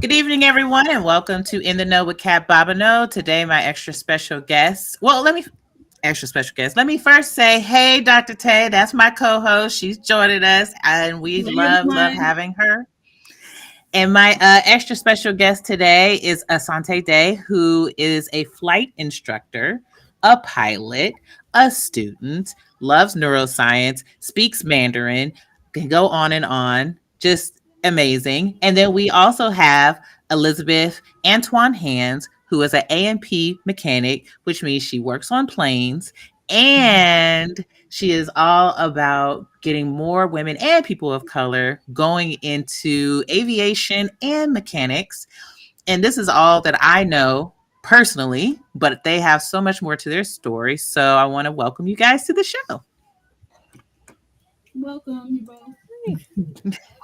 Good evening, everyone, and welcome to In the Know with Kat Bobineau. Today, my extra special guest. Extra special guest. Let me first say, hey, Dr. Tay, that's my co-host. She's joining us, and we Hey love everyone. having her. And my extra special guest today is Asante Day, who is a flight instructor, a pilot, a student, loves neuroscience, speaks Mandarin, can go on and on. Just amazing. And then we also have Elizabeth Antoine-Hands, who is an A&P mechanic, which means she works on planes. And she is all about getting more women and people of color going into aviation and mechanics. And this is all that I know personally, but they have so much more to their story. So I want to welcome you guys to the show. Welcome, you both.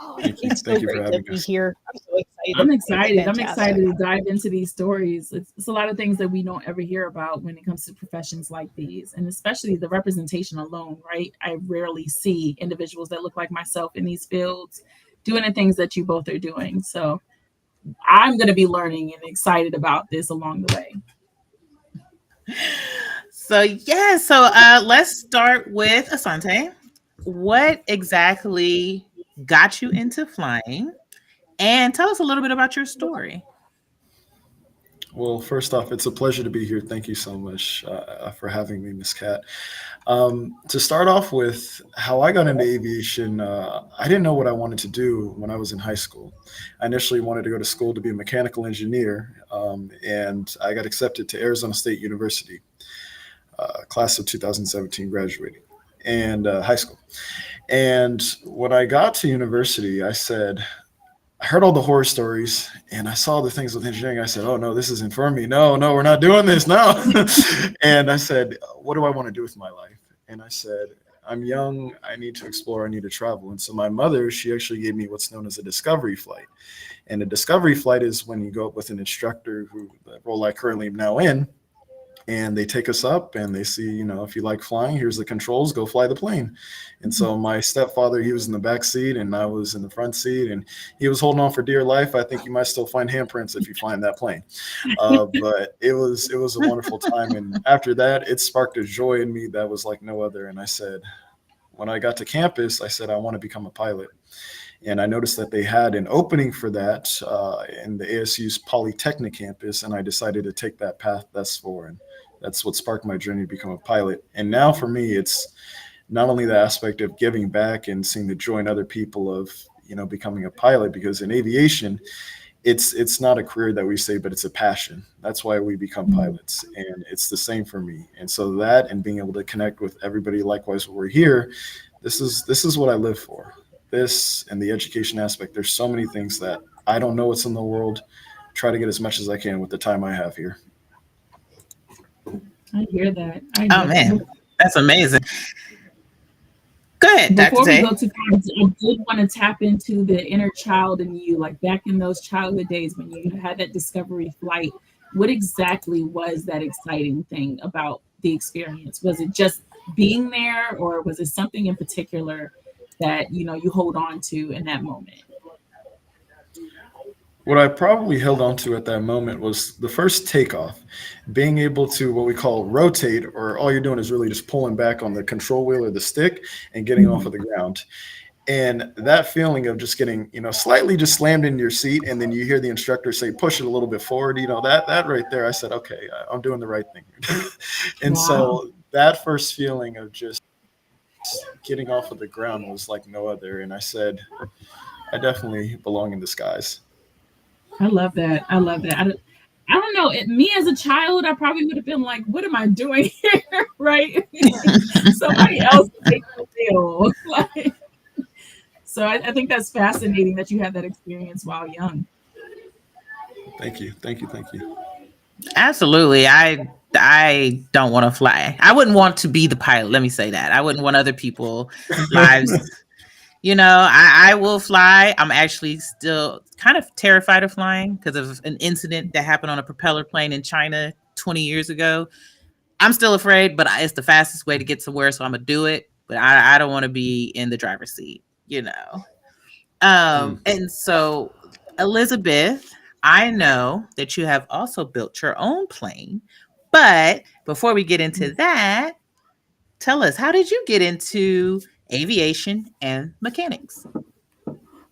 Oh, Thank you. it's so Thank you for great to having be us. here. I'm so excited. I'm It's excited. I'm fantastic. excited to dive into these stories. It's a lot of things that we don't ever hear about when it comes to professions like these, and especially the representation alone, right? I rarely see individuals that look like myself in these fields doing the things that you both are doing. So I'm going to be learning and excited about this along the way. So let's start with Asante. What exactly got you into flying? And tell us a little bit about your story. Well, first off, it's a pleasure to be here. Thank you so much for having me, Miss Cat. To start off with, how I got into aviation, I didn't know what I wanted to do when I was in high school. I initially wanted to go to school to be a mechanical engineer, and I got accepted to Arizona State University, class of 2017 graduating, and high school. And when I got to university, I heard all the horror stories and I saw the things with engineering. I said, oh, no, this isn't for me. No, no, we're not doing this. No. And I said, what do I want to do with my life? And I said, I'm young. I need to explore. I need to travel. And so my mother, she actually gave me what's known as a discovery flight. And a discovery flight is when you go up with an instructor who, the role I currently am now in, and they take us up and they see, if you like flying, here's the controls, go fly the plane. And so my stepfather, he was in the back seat and I was in the front seat, and he was holding on for dear life. I think you might still find handprints if you fly in that plane. But it was a wonderful time. And after that, it sparked a joy in me that was like no other. And I said, when I got to campus, I said, I want to become a pilot. And I noticed that they had an opening for that in the ASU's Polytechnic campus, and I decided to take that path thus far. And that's what sparked my journey to become a pilot. And now for me, it's not only the aspect of giving back and seeing the joy in other people of becoming a pilot, because in aviation, it's not a career that we say, but it's a passion. That's why we become pilots, and it's the same for me. And so that, and being able to connect with everybody likewise when we're here, this is what I live for. This and the education aspect. There's so many things that I don't know what's in the world. Try to get as much as I can with the time I have here. I hear that. I Oh hear that. man, that's amazing. Go ahead, Dr. Before we go Tay. to college, I did want to tap into the inner child in you, like back in those childhood days when you had that discovery flight. What exactly was that exciting thing about the experience? Was it just being there, or was it something in particular that you hold on to in that moment? What I probably held on to at that moment was the first takeoff, being able to what we call rotate, or all you're doing is really just pulling back on the control wheel or the stick and getting off of the ground. And that feeling of just getting, slightly just slammed into your seat, and then you hear the instructor say, push it a little bit forward, that right there, I said, okay, I'm doing the right thing. And Wow, so that first feeling of just getting off of the ground was like no other. And I said, I definitely belong in the skies. I love that. I love that. I don't know. Me as a child, I probably would have been like, "What am I doing here?" Right? Somebody else take the wheel. Like, so I think that's fascinating that you had that experience while young. Thank you. Thank you. Thank you. Absolutely. I don't want to fly. I wouldn't want to be the pilot. Let me say that. I wouldn't want other people lives. I will fly. I'm actually still kind of terrified of flying because of an incident that happened on a propeller plane in China 20 years ago. I'm still afraid, but it's the fastest way to get somewhere, so I'm gonna do it. But I don't want to be in the driver's seat. Mm. And so Elizabeth, I know that you have also built your own plane. But before we get into that, tell us, how did you get into aviation and mechanics?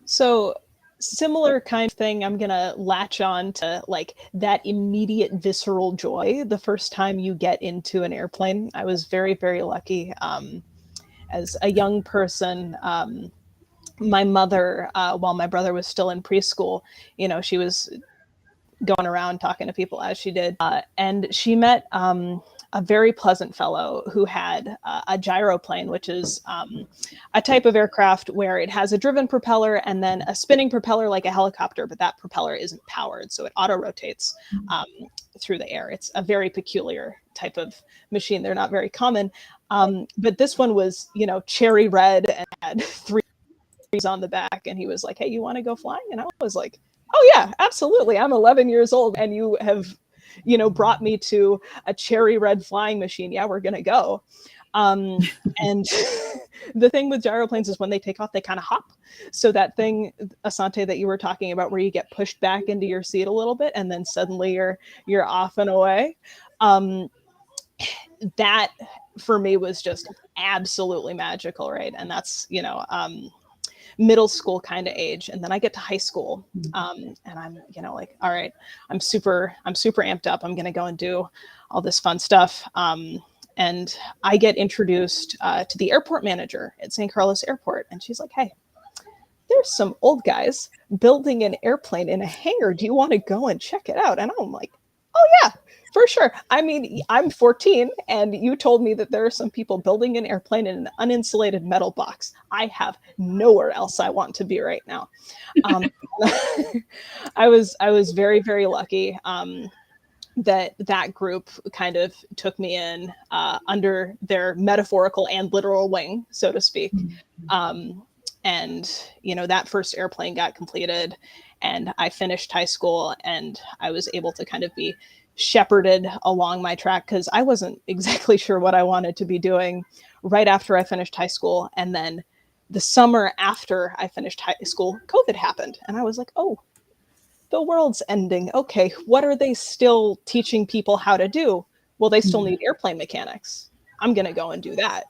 So similar kind of thing. I'm gonna latch on to like that immediate visceral joy the first time you get into an airplane. I was very, very lucky. As a young person, my mother, while my brother was still in preschool, she was going around talking to people as she did. And she met a very pleasant fellow who had a gyroplane, which is a type of aircraft where it has a driven propeller and then a spinning propeller like a helicopter, but that propeller isn't powered. So it auto rotates um, through the air. It's a very peculiar type of machine. They're not very common. But this one was, cherry red and had three on the back, and he was like, "Hey, you want to go flying?" And I was like, "Oh yeah, absolutely. I'm 11 years old and you have, brought me to a cherry red flying machine. Yeah, we're going to go." And the thing with gyroplanes is when they take off, they kind of hop. So that thing, Asante, that you were talking about, where you get pushed back into your seat a little bit and then suddenly you're off and away. Um, that for me was just absolutely magical, right? And that's, middle school kind of age. And then I get to high school, and I'm like, all right, I'm super amped up, I'm going to go and do all this fun stuff. And I get introduced to the airport manager at St. Carlos Airport, and she's like, "Hey, there's some old guys building an airplane in a hangar, do you want to go and check it out?" And I'm like, "Oh yeah, for sure. I mean, I'm 14 and you told me that there are some people building an airplane in an uninsulated metal box. I have nowhere else I want to be right now." um, I was very, very lucky that group kind of took me in under their metaphorical and literal wing, so to speak. um, and that first airplane got completed and I finished high school, and I was able to kind of be shepherded along my track because I wasn't exactly sure what I wanted to be doing right after I finished high school. And then the summer after I finished high school, COVID happened, and I was like, "Oh, the world's ending. Okay, what are they still teaching people how to do? Well, they still need airplane mechanics. I'm going to go and do that."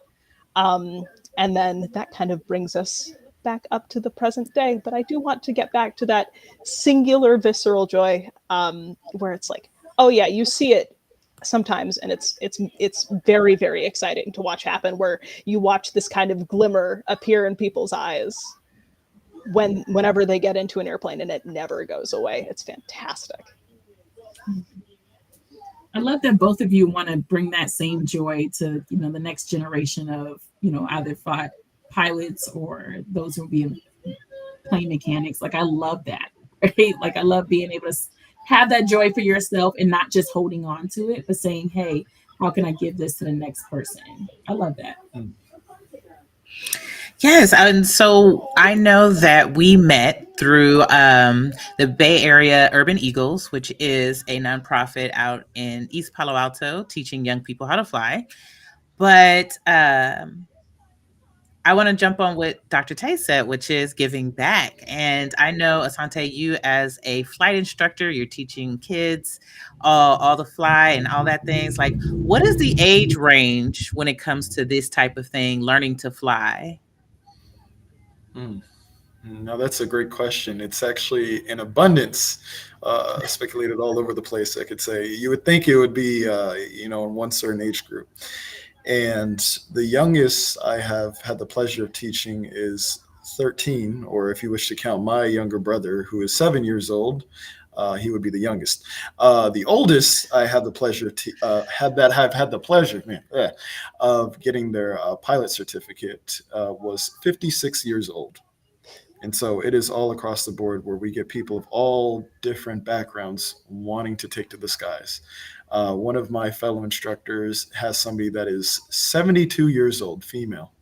Um, and then that kind of brings us back up to the present day. But I do want to get back to that singular visceral joy, where it's like, oh yeah, you see it sometimes, and it's very, very exciting to watch happen. Where you watch this kind of glimmer appear in people's eyes whenever they get into an airplane, and it never goes away. It's fantastic. I love that both of you want to bring that same joy to the next generation of either pilots or those who will be plane mechanics. Like I love that, right? Like I love being able to have that joy for yourself and not just holding on to it, but saying, "Hey, how can I give this to the next person?" I love that. Yes, and so I know that we met through the Bay Area Urban Eagles, which is a nonprofit out in East Palo Alto teaching young people how to fly. But I want to jump on what Dr. Tay said, which is giving back. And I know, Asante, you as a flight instructor, you're teaching kids all the fly and all that things. Like, what is the age range when it comes to this type of thing, learning to fly? Hmm. No, that's a great question. It's actually in abundance, speculated all over the place. I could say you would think it would be, in one certain age group. And the youngest I have had the pleasure of teaching is 13, or if you wish to count my younger brother, who is 7 years old, he would be the youngest. The oldest I have the pleasure to have had the pleasure, of getting their pilot certificate was 56 years old. And so it is all across the board where we get people of all different backgrounds wanting to take to the skies. One of my fellow instructors has somebody that is 72 years old, female,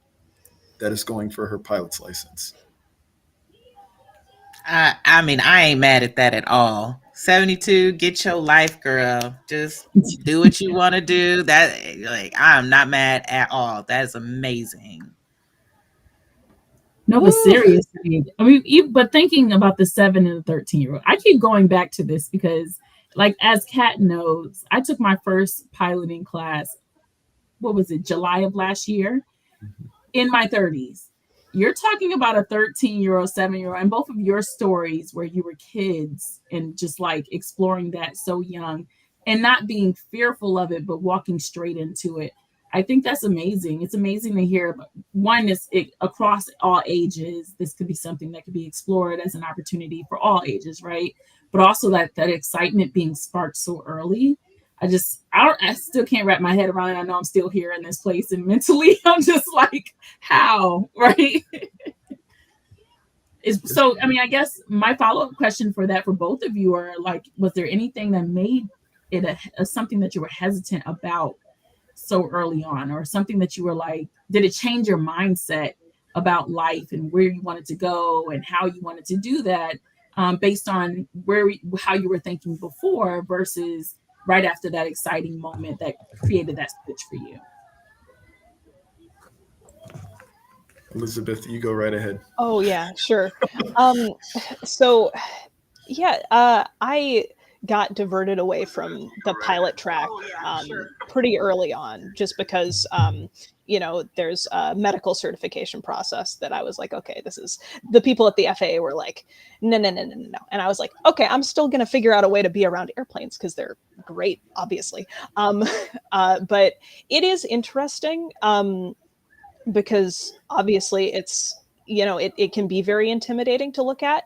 that is going for her pilot's license. I mean, I ain't mad at that at all. 72, get your life, girl. Just do what you want to do. That, like, I'm not mad at all. That is amazing. No, but seriously, I mean, but thinking about the 7 and the 13-year-old, I keep going back to this because, like, as Kat knows, I took my first piloting class. What was it, July of last year? In my 30s. You're talking about a 13-year-old, 7-year-old, and both of your stories where you were kids and just like exploring that so young and not being fearful of it, but walking straight into it. I think that's amazing. It's amazing to hear. One is it, across all ages. This could be something that could be explored as an opportunity for all ages, right? But also that excitement being sparked so early. I still can't wrap my head around it. I know I'm still here in this place, and mentally, I'm just like, how, right? So, I mean, I guess my follow up question for that for both of you are like, was there anything that made it something that you were hesitant about so early on, or something that you were like, did it change your mindset about life and where you wanted to go and how you wanted to do that, based on how you were thinking before versus right after that exciting moment that created that switch for you? Elizabeth, you go right ahead. Oh yeah, sure. Um, so yeah, I got diverted away from the pilot track pretty early on, just because there's a medical certification process that I was like, okay, this is the people at the FAA were like, no, no, no, no, no, no, and I was like, okay, I'm still gonna figure out a way to be around airplanes because they're great, obviously. Um, but it is interesting. Because obviously it's it can be very intimidating to look at,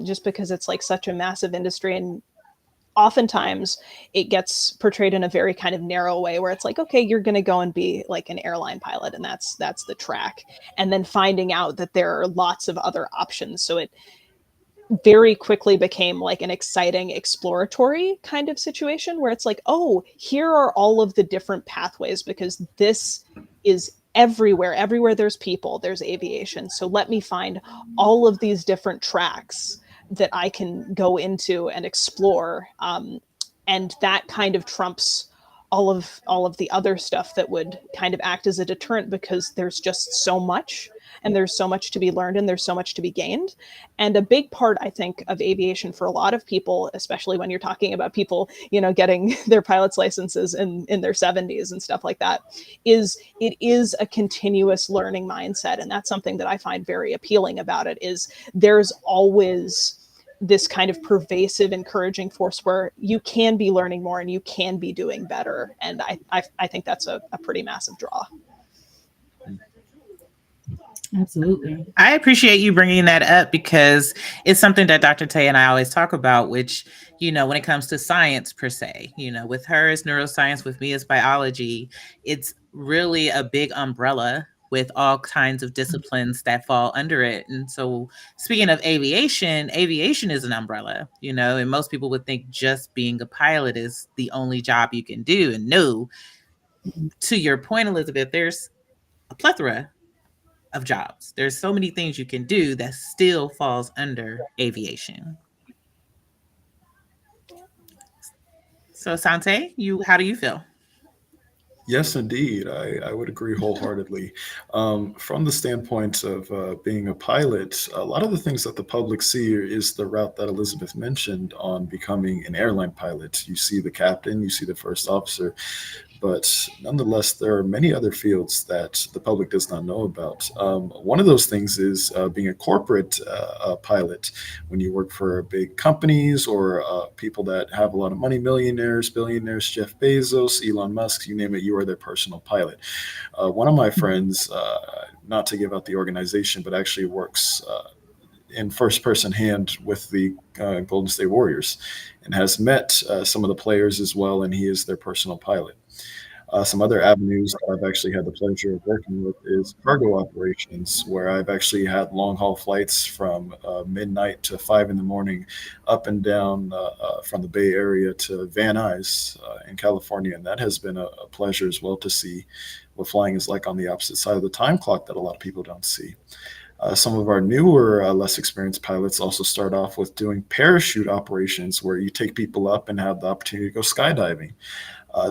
just because it's like such a massive industry, and oftentimes it gets portrayed in a very kind of narrow way where it's like, okay, you're going to go and be like an airline pilot, and that's the track, and then finding out that there are lots of other options. So it very quickly became like an exciting exploratory kind of situation where it's like, oh, here are all of the different pathways, because this is everywhere there's people, there's aviation, so let me find all of these different tracks that I can go into and explore, and that kind of trumps all of the other stuff that would kind of act as a deterrent, because there's just so much, and there's so much to be learned, and there's so much to be gained. And a big part, I think, of aviation for a lot of people, especially when you're talking about people getting their pilot's licenses in their 70s and stuff like that, is it is a continuous learning mindset. And that's something that I find very appealing about it, is there's always this kind of pervasive encouraging force where you can be learning more and you can be doing better. And I think that's a pretty massive draw. Absolutely. I appreciate you bringing that up because it's something that Dr. Tay and I always talk about, which, when it comes to science per se, with her it's neuroscience, with me it's biology. It's really a big umbrella with all kinds of disciplines that fall under it. And so, speaking of aviation, aviation is an umbrella, and most people would think just being a pilot is the only job you can do. And no, to your point, Elizabeth, there's a plethora of jobs. There's so many things you can do that still falls under aviation. So Asante, how do you feel? Yes, indeed. I would agree wholeheartedly. From the standpoint of being a pilot, a lot of the things that the public see is the route that Elizabeth mentioned on becoming an airline pilot. You see the captain, you see the first officer, but nonetheless, there are many other fields that the public does not know about. One of those things is being a corporate pilot. When you work for big companies or people that have a lot of money, millionaires, billionaires, Jeff Bezos, Elon Musk, you name it, you are their personal pilot. One of my friends, not to give out the organization, but actually works in first person hand with the Golden State Warriors and has met some of the players as well, and he is their personal pilot. Some other avenues that I've actually had the pleasure of working with is cargo operations, where I've actually had long haul flights from midnight to 5 in the morning, up and down from the Bay Area to Van Nuys in California, and that has been a pleasure as well to see what flying is like on the opposite side of the time clock that a lot of people don't see. Some of our newer, less experienced pilots also start off with doing parachute operations, where you take people up and have the opportunity to go skydiving.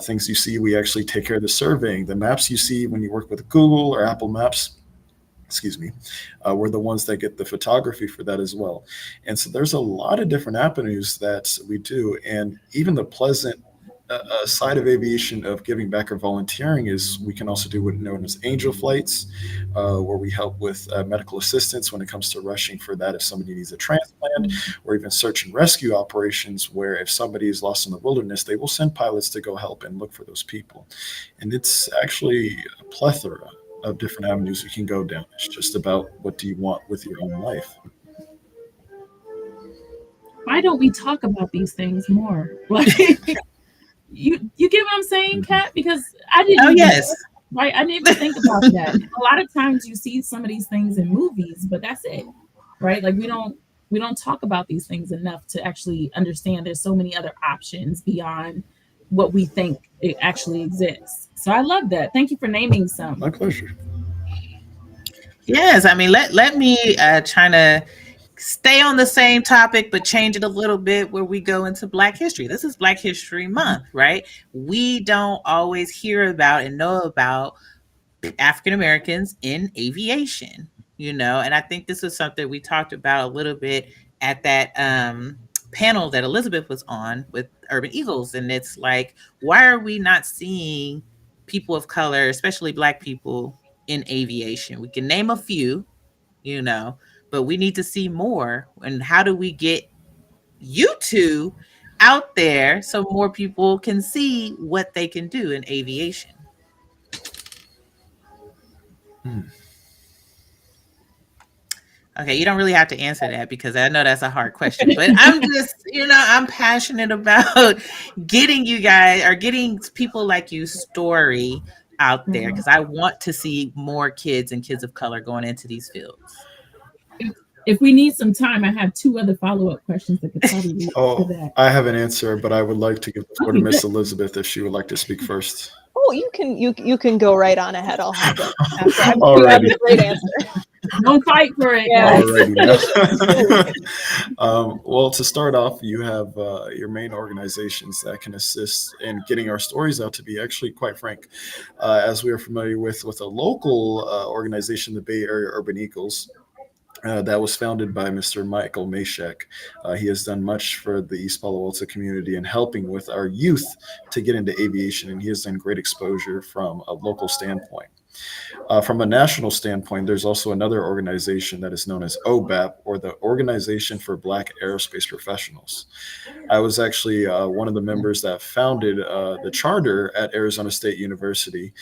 Things you see, we actually take care of the surveying. The maps you see when you work with Google or Apple Maps, excuse me, we're the ones that get the photography for that as well. And so there's a lot of different avenues that we do. And even the pleasant side of aviation of giving back or volunteering is we can also do what known as angel flights, where we help with medical assistance when it comes to rushing for that if somebody needs a transplant, or even search and rescue operations where if somebody is lost in the wilderness, they will send pilots to go help and look for those people. And it's actually a plethora of different avenues you can go down. It's just about what do you want with your own life. Why don't we talk about these things more? Like, you get what I'm saying, Mhm. Kat? Because I didn't Oh even yes. right. I didn't even think about that. And a lot of times you see some of these things in movies, but that's it, right? Like we don't talk about these things enough to actually understand. There's so many other options beyond what we think it actually exists. So I love that. Thank you for naming some. My pleasure. Yes, I mean let me try to stay on the same topic but change it a little bit where we go into Black history. This is Black History Month, right? We don't always hear about and know about African Americans in aviation, and I think this is something we talked about a little bit at that panel that Elizabeth was on with Urban Eagles. And it's like, why are we not seeing people of color, especially Black people, in aviation? We can name a few, you know, but we need to see more. And how do we get you two out there so more people can see what they can do in aviation? Hmm. Okay, you don't really have to answer that because I know that's a hard question, but I'm just, I'm passionate about getting you guys or getting people like you story out there Mhm. because I want to see more kids and kids of color going into these fields. If, if we need some time, I have two other follow-up questions that could probably lead to Oh, that. I have an answer, but I would like to give the floor to Okay, good. Miss Elizabeth if she would like to speak first. Oh, you can go right on ahead. I'll hop in after. I'm sure you have Alrighty. a great answer. Don't fight for it, Yeah, guys. Alrighty finish it. now. Ooh. Well, to start off, you have your main organizations that can assist in getting our stories out. To be actually quite frank, as we are familiar with a local organization, the Bay Area Urban Eagles. That was founded by Mr. Michael Mashek. He has done much for the East Palo Alto community and helping with our youth to get into aviation, and he has done great exposure from a local standpoint. From a national standpoint, there's also another organization that is known as OBAP, or the Organization for Black Aerospace Professionals. I was actually one of the members that founded the charter at Arizona State University.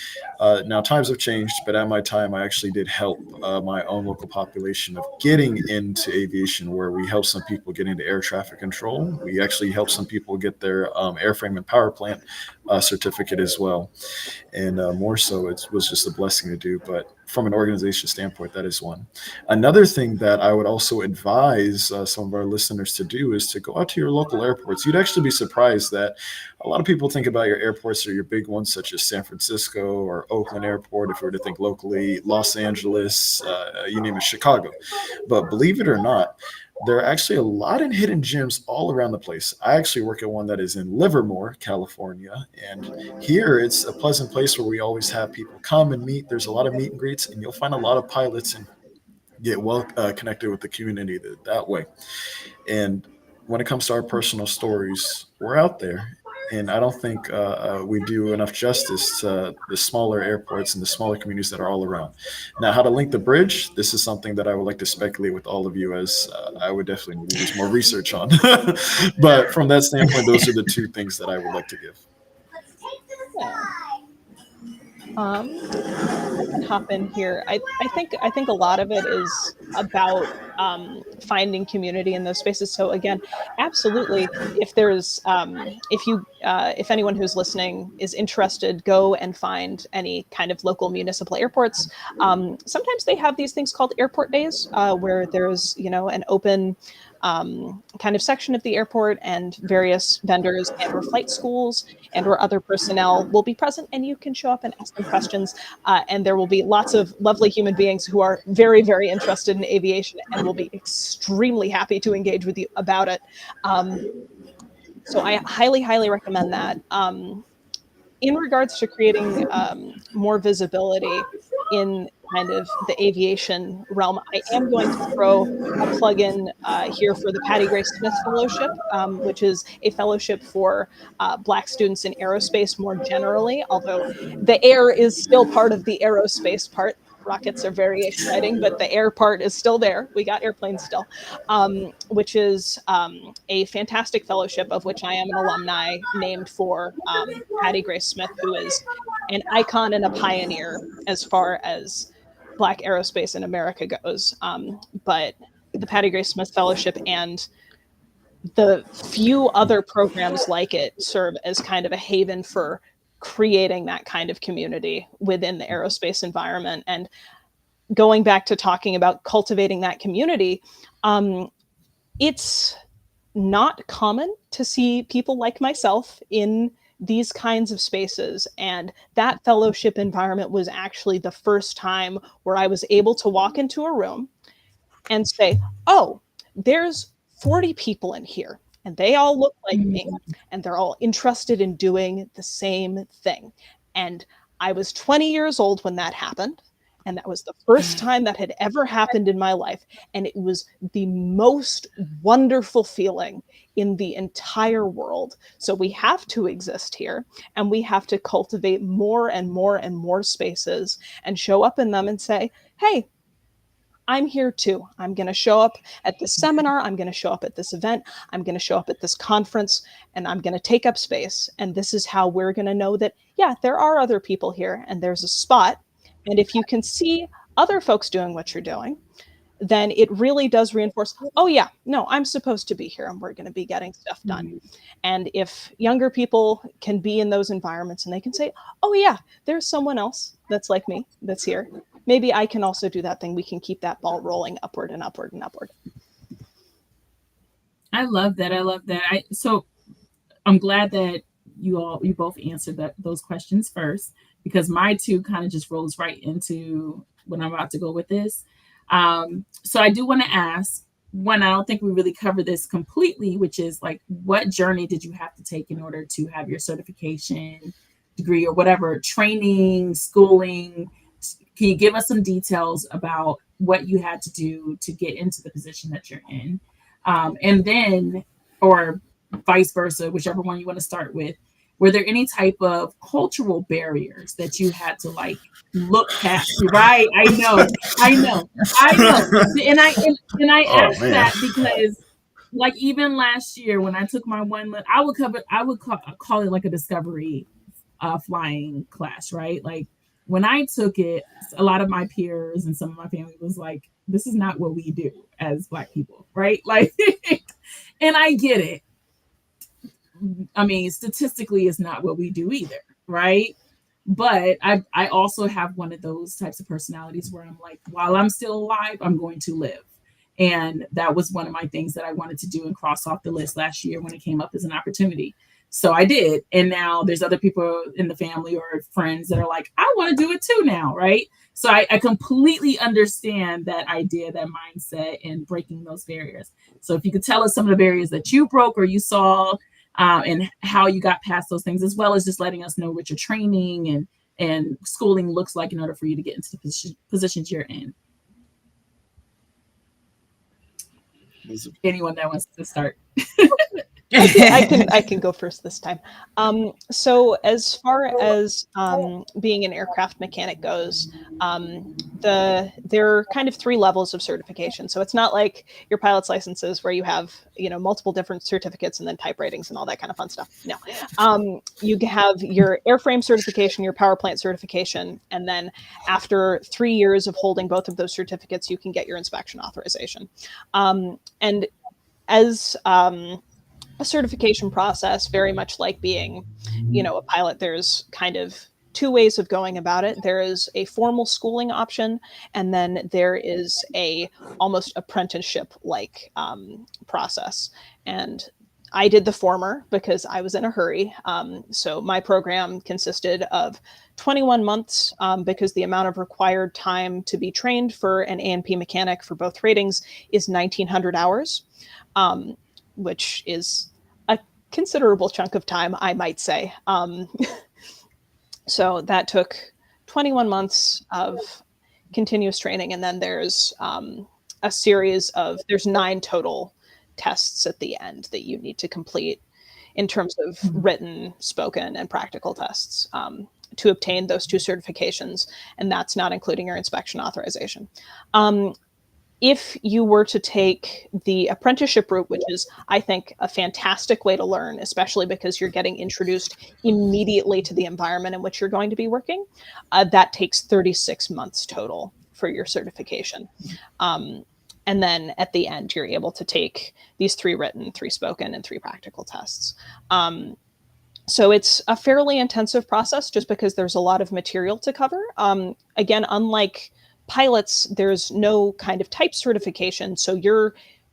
Now, times have changed, but at my time, I actually did help my own local population of getting into aviation, where we helped some people get into air traffic control. We actually helped some people get their airframe and power plant certificate as well. And more so, it was just a blessing to do. But from an organization standpoint, that is one. Another thing that I would also advise some of our listeners to do is to go out to your local airports. You'd actually be surprised that a lot of people think about your airports or your big ones, such as San Francisco or Oakland Airport, if we were to think locally, Los Angeles, you name it, Chicago. But believe it or not, there are actually a lot of hidden gems all around the place. I actually work at one that is in Livermore, California, and here it's a pleasant place where we always have people come and meet. There's a lot of meet and greets, and you'll find a lot of pilots and get well connected with the community that way. And when it comes to our personal stories, we're out there. And I don't think we do enough justice to the smaller airports and the smaller communities that are all around. Now, how to link the bridge, this is something that I would like to speculate with all of you, as I would definitely need to do some more research on. But from that standpoint, those are the two things that I would like to give. Yeah. Um, I can hop in here. I think a lot of it is about finding community in those spaces. So again, absolutely, if anyone who's listening is interested, go and find any kind of local municipal airports. Sometimes they have these things called airport days, where there's an open kind of section of the airport, and various vendors and or flight schools and or other personnel will be present, and you can show up and ask them questions, and there will be lots of lovely human beings who are very, very interested in aviation and will be extremely happy to engage with you about it. Um, so I highly, highly recommend that. In regards to creating more visibility in kind of the aviation realm, I am going to throw a plug in here for the Patty Gray Smith Fellowship, which is a fellowship for Black students in aerospace more generally, although the air is still part of the aerospace part. Rockets are very exciting, but the air part is still there. We got airplanes still, which is a fantastic fellowship of which I am an alumni, named for Patty Gray Smith, who is an icon and a pioneer as far as Black aerospace in America goes. But the Patty Gray Smith Fellowship and the few other programs like it serve as kind of a haven for creating that kind of community within the aerospace environment. And going back to talking about cultivating that community, it's not common to see people like myself in these kinds of spaces. And that fellowship environment was actually the first time where I was able to walk into a room and say, oh, there's 40 people in here and they all look like me and they're all interested in doing the same thing. And I was 20 years old when that happened. And that was the first time that had ever happened in my life. And it was the most wonderful feeling in the entire world. So we have to exist here and we have to cultivate more and more and more spaces and show up in them and say, hey, I'm here too. I'm going to show up at this seminar. I'm going to show up at this event. I'm going to show up at this conference and I'm going to take up space. And this is how we're going to know that, yeah, there are other people here and there's a spot. And if you can see other folks doing what you're doing, then it really does reinforce, oh yeah, no, I'm supposed to be here and we're going to be getting stuff done. And if younger people can be in those environments and they can say, oh yeah, there's someone else that's like me that's here, maybe I can also do that thing. We can keep that ball rolling upward and upward and upward. I love that. I love that. So I'm glad that you both answered those questions first, because my two kind of just rolls right into what I'm about to go with this. So I do want to ask one, I don't think we really covered this completely, which is like, what journey did you have to take in order to have your certification, degree, or whatever, training, schooling? Can you give us some details about what you had to do to get into the position that you're in? And then, or vice versa, whichever one you want to start with, were there any type of cultural barriers that you had to like look past? Right? I know. And I Oh asked man. that because, like, even last year when I took my I would call it like a discovery flying class, right? Like when I took it, a lot of my peers and some of my family was like, "This is not what we do as Black people," right? Like, and I get it. I mean, statistically, it's not what we do either, right? But I also have one of those types of personalities where I'm like, while I'm still alive, I'm going to live. And that was one of my things that I wanted to do and cross off the list last year when it came up as an opportunity. So I did. And now there's other people in the family or friends that are like, I want to do it too now, right? So I completely understand that idea, that mindset, and breaking those barriers. So if you could tell us some of the barriers that you broke or you saw, and how you got past those things, as well as just letting us know what your training and schooling looks like in order for you to get into the positions you're in. Anyone that wants to start? I can go first this time. So as far as being an aircraft mechanic goes, there are kind of three levels of certification. So it's not like your pilot's licenses where you have, multiple different certificates and then type ratings and all that kind of fun stuff. No, you have your airframe certification, your power plant certification, and then after 3 years of holding both of those certificates, you can get your inspection authorization. And as a certification process, very much like being, a pilot, there's kind of two ways of going about it. There is a formal schooling option, and then there is a almost apprenticeship-like process. And I did the former because I was in a hurry. So my program consisted of 21 months because the amount of required time to be trained for an A&P mechanic for both ratings is 1,900 hours. Which is a considerable chunk of time, I might say. So that took 21 months of continuous training, and then there's a series of there's 9 total tests at the end that you need to complete in terms of written, spoken, and practical tests to obtain those 2 certifications, and that's not including your inspection authorization. If you were to take the apprenticeship route, which is, I think, a fantastic way to learn, especially because you're getting introduced immediately to the environment in which you're going to be working, that takes 36 months total for your certification. And then at the end, you're able to take these 3 written, 3 spoken, and 3 practical tests. So it's a fairly intensive process just because there's a lot of material to cover. Again, unlike pilots, there's no kind of type certification. So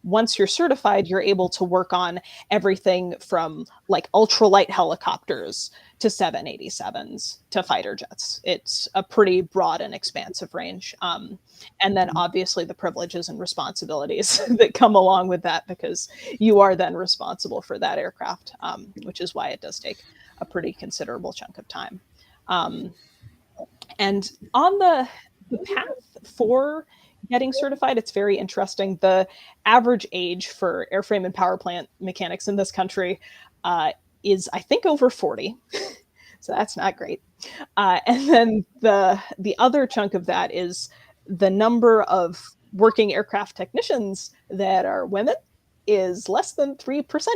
once you're certified, you're able to work on everything from like ultralight helicopters to 787s to fighter jets. It's a pretty broad and expansive range. And then obviously the privileges and responsibilities that come along with that, because you are then responsible for that aircraft, which is why it does take a pretty considerable chunk of time. And on the path for getting certified, it's very interesting. The average age for airframe and power plant mechanics in this country is, I think, over 40. So that's not great. And then the other chunk of that is the number of working aircraft technicians that are women is less than 3%.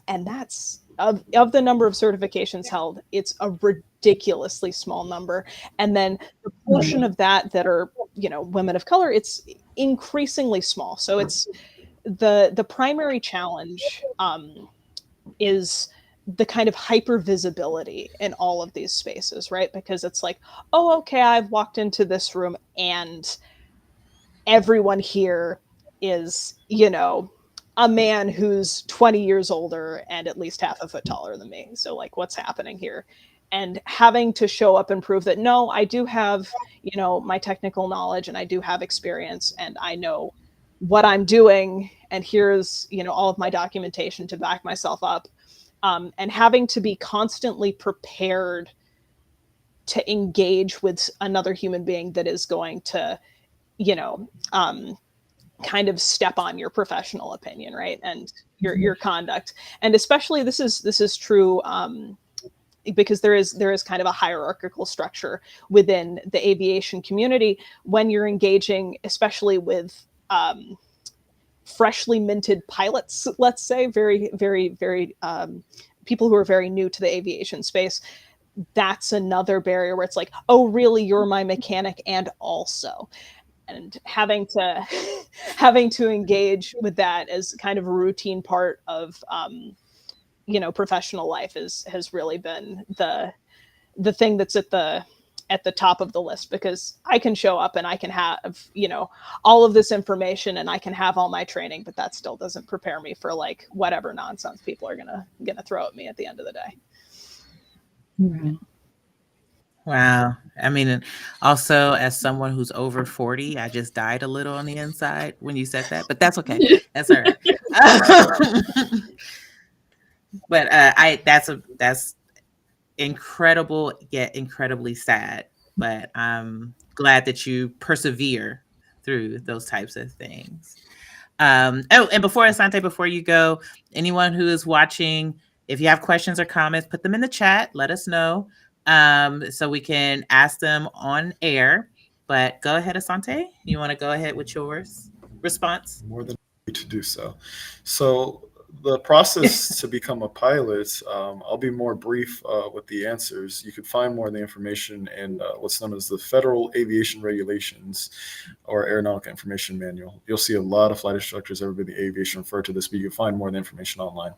And that's of the number of certifications held, it's a ridiculously small number. And then the portion of that are, women of color, it's increasingly small. So it's the primary challenge is the kind of hyper visibility in all of these spaces, right? Because it's like, oh, okay, I've walked into this room and everyone here is, a man who's 20 years older and at least half a foot taller than me. So like, what's happening here? And having to show up and prove that, no, I do have, my technical knowledge and I do have experience and I know what I'm doing. And here's, all of my documentation to back myself up. And having to be constantly prepared to engage with another human being that is going to, kind of step on your professional opinion, right? And your conduct. And especially this is true because there is kind of a hierarchical structure within the aviation community when you're engaging, especially with freshly minted pilots, let's say, very, very, very people who are very new to the aviation space. That's another barrier where it's like, oh, really, you're my mechanic and also. And having to engage with that as kind of a routine part of professional life has really been the thing that's at the top of the list, because I can show up and I can have all of this information and I can have all my training, but that still doesn't prepare me for like whatever nonsense people are gonna throw at me at the end of the day. Right. Wow. I mean, also as someone who's over 40, I just died a little on the inside when you said that, but that's okay. That's all right. But that's incredible, yet incredibly sad. But I'm glad that you persevere through those types of things. And before you go, anyone who is watching, if you have questions or comments, put them in the chat. Let us know so we can ask them on air. But go ahead, Asante. You want to go ahead with yours response? More than happy to do so. So the process to become a pilot, I'll be more brief with the answers. You could find more of the information in what's known as the Federal Aviation Regulations or Aeronautical Information Manual. You'll see a lot of flight instructors, everybody in aviation refer to this, but you can find more of the information online.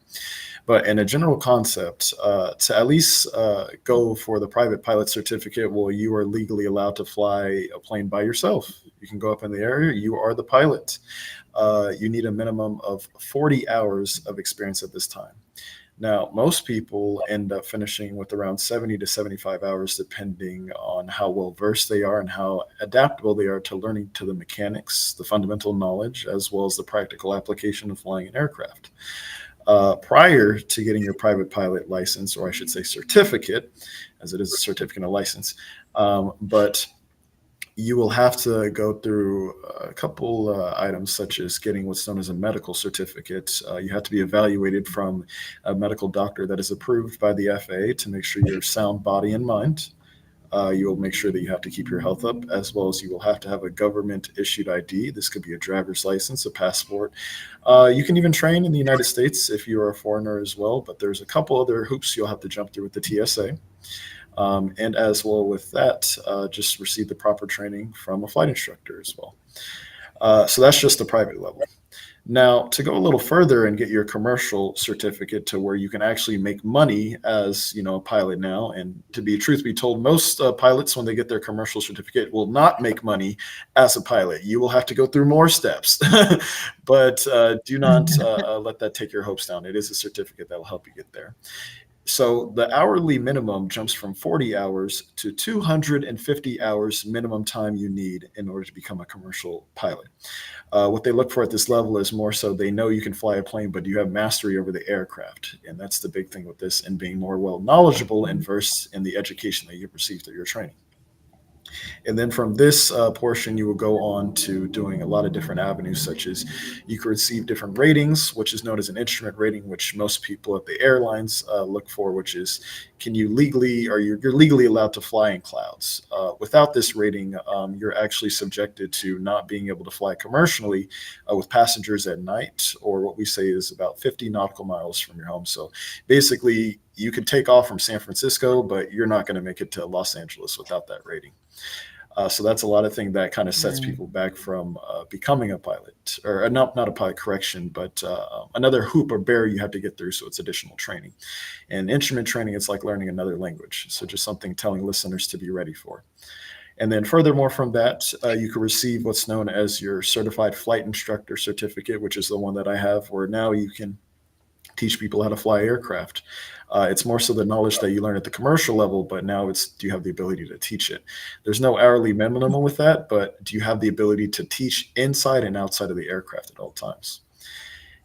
But in a general concept, to at least go for the private pilot certificate, well, you are legally allowed to fly a plane by yourself. You can go up in the area, you are the pilot. You need a minimum of 40 hours of experience at this time. Now, most people end up finishing with around 70 to 75 hours, depending on how well versed they are and how adaptable they are to learning to the mechanics, the fundamental knowledge, as well as the practical application of flying an aircraft. Prior to getting your private pilot license, or I should say certificate, as it is a certificate of license, but you will have to go through a couple items, such as getting what's known as a medical certificate. You have to be evaluated from a medical doctor that is approved by the FAA to make sure you're sound body and mind. You will make sure that you have to keep your health up, as well as you will have to have a government issued ID. This could be a driver's license, a passport. You can even train in the United States if you are a foreigner as well, but there's a couple other hoops you'll have to jump through with the TSA. And as well with that, just receive the proper training from a flight instructor as well. So that's just the private level. Now, to go a little further and get your commercial certificate to where you can actually make money as a pilot now, and to be truth be told, most pilots when they get their commercial certificate will not make money as a pilot. You will have to go through more steps, but do not let that take your hopes down. It is a certificate that will help you get there. So the hourly minimum jumps from 40 hours to 250 hours minimum time you need in order to become a commercial pilot. What they look for at this level is more so they know you can fly a plane, but you have mastery over the aircraft. And that's the big thing with this, and being more well knowledgeable and versed in the education that you've received through your training. And then from this portion, you will go on to doing a lot of different avenues, such as you can receive different ratings, which is known as an instrument rating, which most people at the airlines look for, which is can you legally, or you're legally allowed to fly in clouds. Without this rating, you're actually subjected to not being able to fly commercially with passengers at night, or what we say is about 50 nautical miles from your home. So basically, you can take off from San Francisco, but you're not going to make it to Los Angeles without that rating. So that's a lot of things that kind of sets Mm. people back from becoming a pilot, or not a pilot, correction, but another hoop or barrier you have to get through. So it's additional training. And instrument training, it's like learning another language. So just something telling listeners to be ready for. And then furthermore from that, you can receive what's known as your certified flight instructor certificate, which is the one that I have, where now you can teach people how to fly aircraft. It's more so the knowledge that you learn at the commercial level, but now it's do you have the ability to teach it? There's no hourly minimum with that, but do you have the ability to teach inside and outside of the aircraft at all times?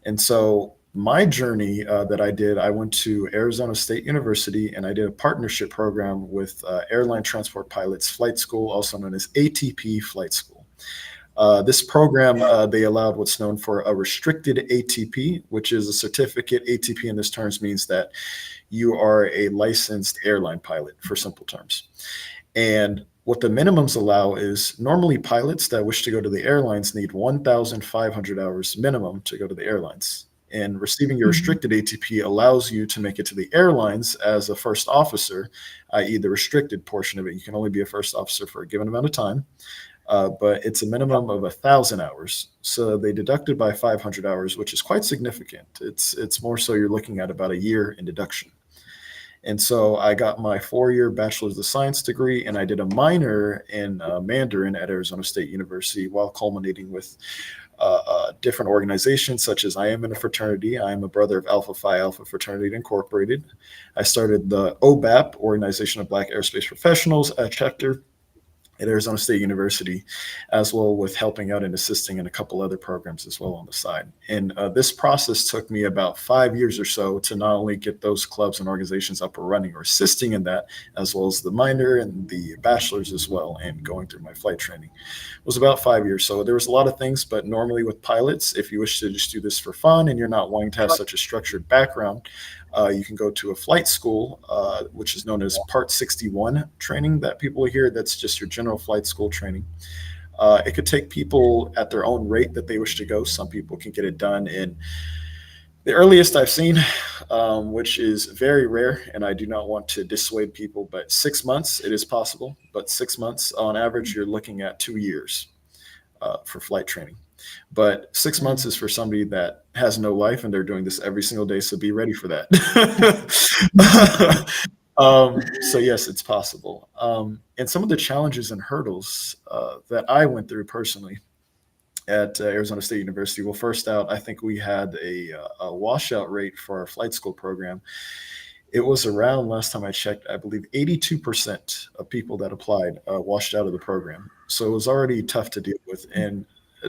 And so my journey that I did, I went to Arizona State University and I did a partnership program with Airline Transport Pilots Flight School, also known as ATP Flight School. This program, they allowed what's known for a restricted ATP, which is a certificate. ATP in this terms means that you are a licensed airline pilot, for simple terms. And what the minimums allow is normally pilots that wish to go to the airlines need 1,500 hours minimum to go to the airlines. And receiving your Mhm. restricted ATP allows you to make it to the airlines as a first officer, i.e., the restricted portion of it. You can only be a first officer for a given amount of time, but it's a minimum of 1,000 hours. So they deducted by 500 hours, which is quite significant. It's more so you're looking at about a year in deduction. And so I got my 4-year bachelor's of science degree, and I did a minor in Mandarin at Arizona State University, while culminating with different organizations, such as I am in a fraternity. I am a brother of Alpha Phi Alpha Fraternity Incorporated. I started the OBAP, Organization of Black Aerospace Professionals, chapter at Arizona State University, as well with helping out and assisting in a couple other programs as well on the side. And this process took me about 5 years or so to not only get those clubs and organizations up and running or assisting in that, as well as the minor and the bachelor's as well, and going through my flight training. It was about 5 years. So there was a lot of things, but normally with pilots, if you wish to just do this for fun and you're not wanting to have such a structured background, you can go to a flight school, which is known as Part 61 training that people hear. That's just your general flight school training. It could take people at their own rate that they wish to go. Some people can get it done in the earliest I've seen, which is very rare, and I do not want to dissuade people, but 6 months, it is possible. But 6 months on average, you're looking at 2 years for flight training. But 6 months Mm. is for somebody that has no life and they're doing this every single day. So be ready for that. So yes, it's possible. And some of the challenges and hurdles that I went through personally at Arizona State University. Well, first out, I think we had a washout rate for our flight school program. It was around, last time I checked, I believe 82% of people that applied washed out of the program. So it was already tough to deal with. And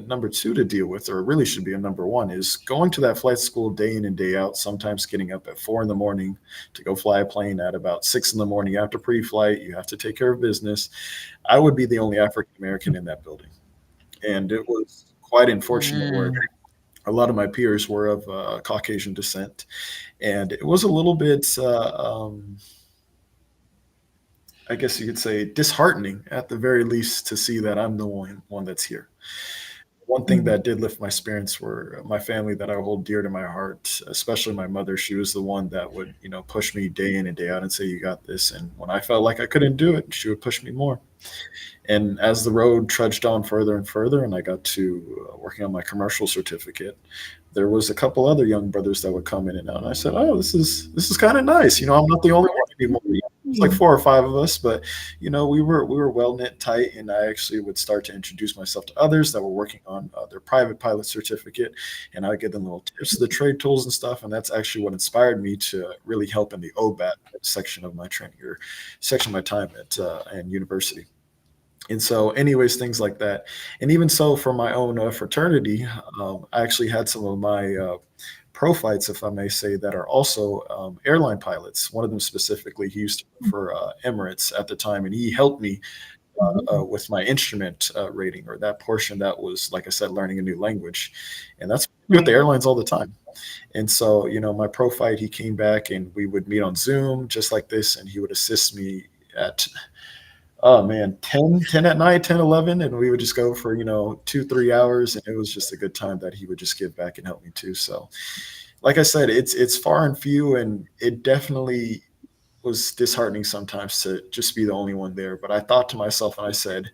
number two to deal with, or it really should be a number one, is going to that flight school day in and day out, sometimes getting up at 4 in the morning to go fly a plane at about 6 in the morning after pre-flight. You have to take care of business. I would be the only African American in that building. And it was quite unfortunate where Mm. a lot of my peers were of Caucasian descent. And it was a little bit, I guess you could say, disheartening at the very least to see that I'm the one that's here. One thing Mhm. that did lift my spirits were my family that I hold dear to my heart, especially my mother. She was the one that would, push me day in and day out and say, "You got this." And when I felt like I couldn't do it, she would push me more. And as the road trudged on further and further, and I got to working on my commercial certificate, there was a couple other young brothers that would come in and out. And I said, "Oh, this is kind of nice. I'm not the only one anymore." It's like four or five of us, but we were well knit tight, and I actually would start to introduce myself to others that were working on their private pilot certificate, and I would give them little tips of the trade tools and stuff. And that's actually what inspired me to really help in the OBAT section of my training, or section of my time at and university. And so, anyways, things like that. And even so, for my own fraternity, I actually had some of my pro-fights, if I may say, that are also airline pilots. One of them specifically, he used to work for Emirates at the time, and he helped me with my instrument rating, or that portion that was, like I said, learning a new language. And that's what I do with the Right. airlines all the time. And so, my pro fight, he came back and we would meet on Zoom just like this, and he would assist me at, oh man, 10 at night, 10, 11, and we would just go for, 2, 3 hours. And it was just a good time that he would just give back and help me too. So, like I said, it's far and few, and it definitely was disheartening sometimes to just be the only one there. But I thought to myself and I said,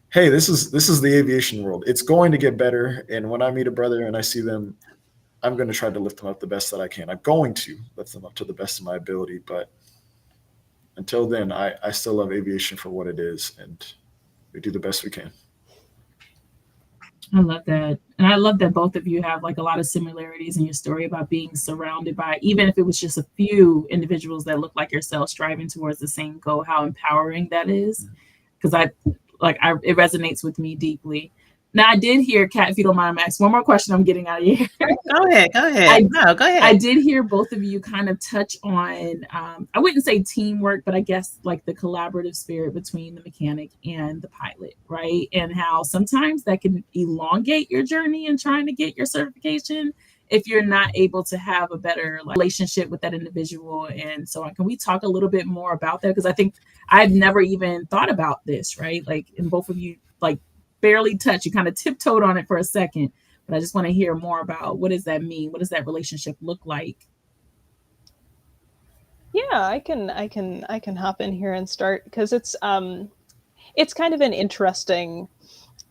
"Hey, this is the aviation world. It's going to get better. And when I meet a brother and I see them, I'm going to try to lift them up the best that I can. I'm going to lift them up to the best of my ability. But until then, I still love aviation for what it is, and we do the best we can." I love that. And I love that both of you have like a lot of similarities in your story about being surrounded by, even if it was just a few individuals that look like yourself striving towards the same goal, how empowering that is. Because it resonates with me deeply. Now I did hear, Kat, if you don't mind, Max, one more question I'm getting out of you. Go ahead. Go ahead. I No, go I ahead. did hear both of you kind of touch on, I wouldn't say teamwork, but I guess like the collaborative spirit between the mechanic and the pilot, right? And how sometimes that can elongate your journey in trying to get your certification if you're not able to have a better like relationship with that individual and so on. Can we talk a little bit more about that? Because I think I've never even thought about this, right? Like, and both of you like barely touch, you kind of tiptoed on it for a second, but I just want to hear more about what does that mean? What does that relationship look like? Yeah, I can hop in here and start because it's kind of an interesting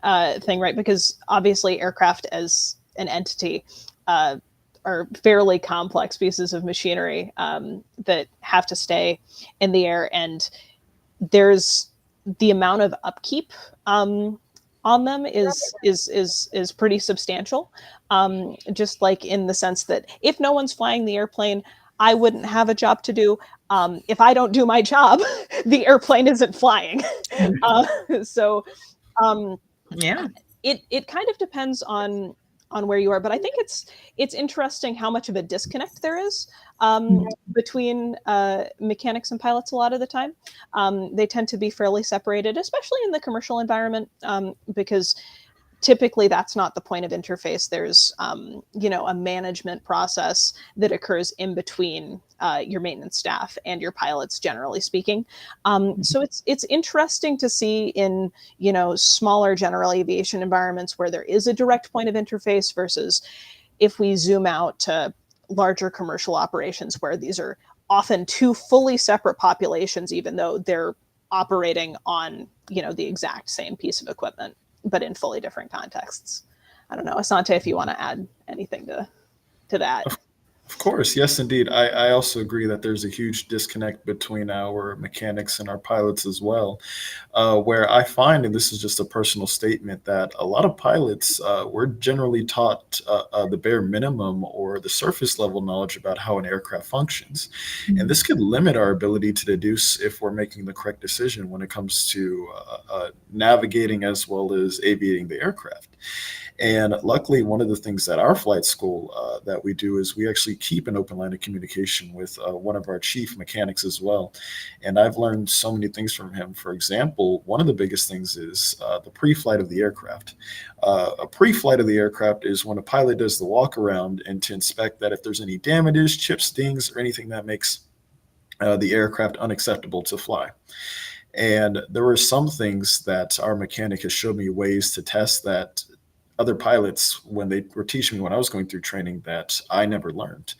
thing, right? Because obviously aircraft as an entity uh, are fairly complex pieces of machinery that have to stay in the air, and there's the amount of upkeep on them is pretty substantial. Just like in the sense that if no one's flying the airplane, I wouldn't have a job to do. If I don't do my job, the airplane isn't flying. Uh, so um, Yeah. it kind of depends on where you are, but I think it's interesting how much of a disconnect there is between mechanics and pilots a lot of the time. They tend to be fairly separated, especially in the commercial environment, because typically that's not the point of interface. There's a management process that occurs in between your maintenance staff and your pilots, generally speaking. So it's interesting to see in smaller general aviation environments where there is a direct point of interface versus if we zoom out to larger commercial operations where these are often two fully separate populations, even though they're operating on the exact same piece of equipment but in fully different contexts. I don't know, Asante, if you want to add anything to that. Of course, yes, indeed. I also agree that there's a huge disconnect between our mechanics and our pilots as well. Where I find, and this is just a personal statement, that a lot of pilots we're generally taught the bare minimum or the surface level knowledge about how an aircraft functions, and this could limit our ability to deduce if we're making the correct decision when it comes to navigating as well as aviating the aircraft. And luckily, one of the things that our flight school that we do is we actually keep an open line of communication with one of our chief mechanics as well. And I've learned so many things from him. For example, one of the biggest things is the pre-flight of the aircraft. A pre-flight of the aircraft is when a pilot does the walk around and to inspect that if there's any damages, chips, stings, or anything that makes the aircraft unacceptable to fly. And there were some things that our mechanic has showed me ways to test that other pilots, when they were teaching me when I was going through training, that I never learned.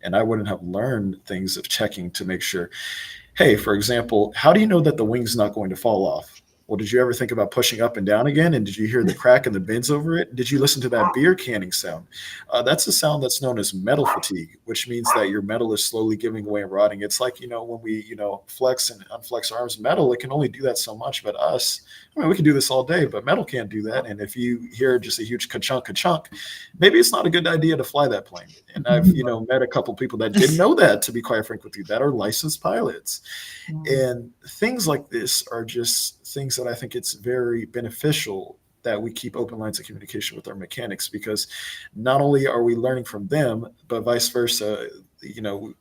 And I wouldn't have learned things of checking to make sure, hey, for example, how do you know that the wing's not going to fall off? Well, did you ever think about pushing up and down again? And did you hear the crack and the bends over it? Did you listen to that beer canning sound? That's a sound that's known as metal fatigue, which means that your metal is slowly giving away and rotting. It's like, when we, flex and unflex our arms, metal, it can only do that so much. But us, I mean, we can do this all day, but metal can't do that. And if you hear just a huge ka-chunk, maybe it's not a good idea to fly that plane. And I've, met a couple people that didn't know that, to be quite frank with you, that are licensed pilots. And things like this are just things that I think it's very beneficial that we keep open lines of communication with our mechanics, because not only are we learning from them, but vice versa.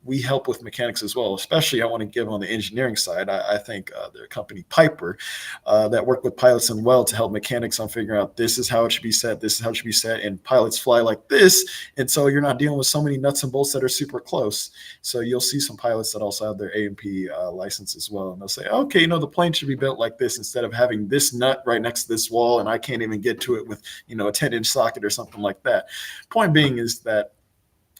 We help with mechanics as well. Especially, I want to give on the engineering side. I think their company Piper that work with pilots and well to help mechanics on figuring out this is how it should be set, this is how it should be set, and pilots fly like this, and so you're not dealing with so many nuts and bolts that are super close. So you'll see some pilots that also have their A&P license as well, and they'll say, okay, the plane should be built like this instead of having this nut right next to this wall, and I can't even get to it with a 10-inch socket or something like that. Point being is that